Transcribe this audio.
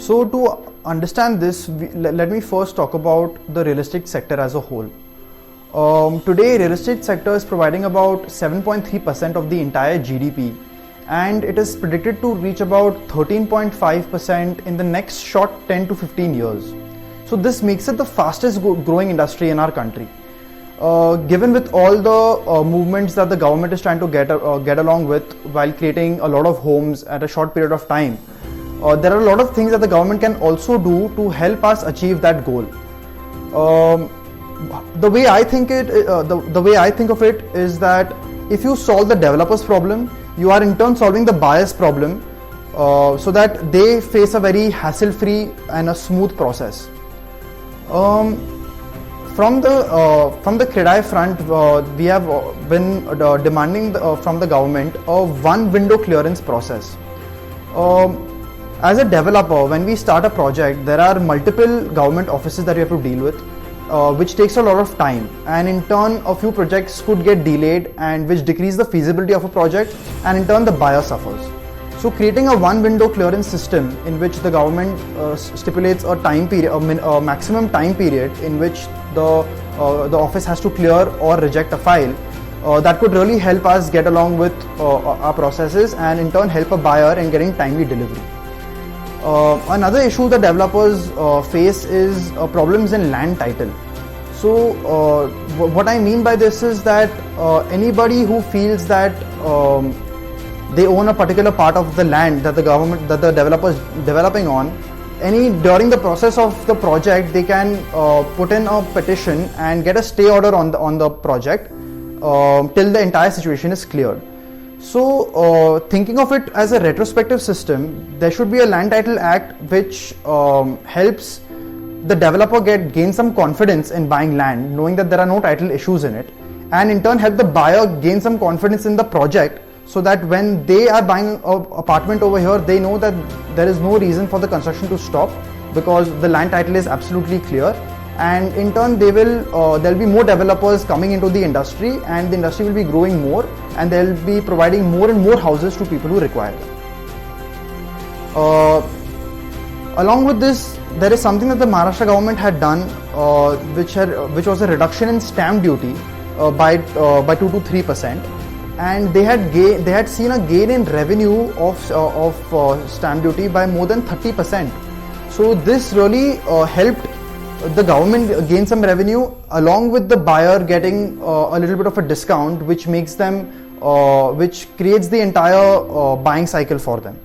So to understand this, let me first talk about the real estate sector as a whole. Today, real estate sector is providing about 7.3% of the entire GDP, and it is predicted to reach about 13.5% in the next short 10 to 15 years. So this makes it the fastest growing industry in our country. Given with all the movements that the government is trying to get along with while creating a lot of homes at a short period of time, there are a lot of things that the government can also do to help us achieve that goal. The way I think of it is that if you solve the developer's problem, you are in turn solving the buyer's problem, so that they face a very hassle-free and a smooth process. From the CREDAI front, we have been demanding from the government a one window clearance process. As a developer, when we start a project, there are multiple government offices that we have to deal with, which takes a lot of time, and in turn a few projects could get delayed, and which decrease the feasibility of a project, and in turn the buyer suffers. So creating a one window clearance system in which the government stipulates a time period, a maximum time period in which the office has to clear or reject a file, that could really help us get along with our processes, and in turn help a buyer in getting timely delivery. Another issue that developers face is problems in land title. So what I mean by this is that anybody who feels that they own a particular part of the land that the developer is developing on, during the process of the project, they can put in a petition and get a stay order on the project till the entire situation is cleared. So thinking of it as a retrospective system, there should be a land title act which helps the developer gain some confidence in buying land, knowing that there are no title issues in it, and in turn help the buyer gain some confidence in the project, so that when they are buying an apartment over here, they know that there is no reason for the construction to stop because the land title is absolutely clear. And in turn there'll be more developers coming into the industry, and the industry will be growing more, and they'll be providing more and more houses to people who require them. Along with this, there is something that the Maharashtra government had done, which was a reduction in stamp duty by 2 to 3%, and they had seen a gain in revenue of stamp duty by more than 30%. So this really helped the government gain some revenue, along with the buyer getting a little bit of a discount, which creates the entire buying cycle for them.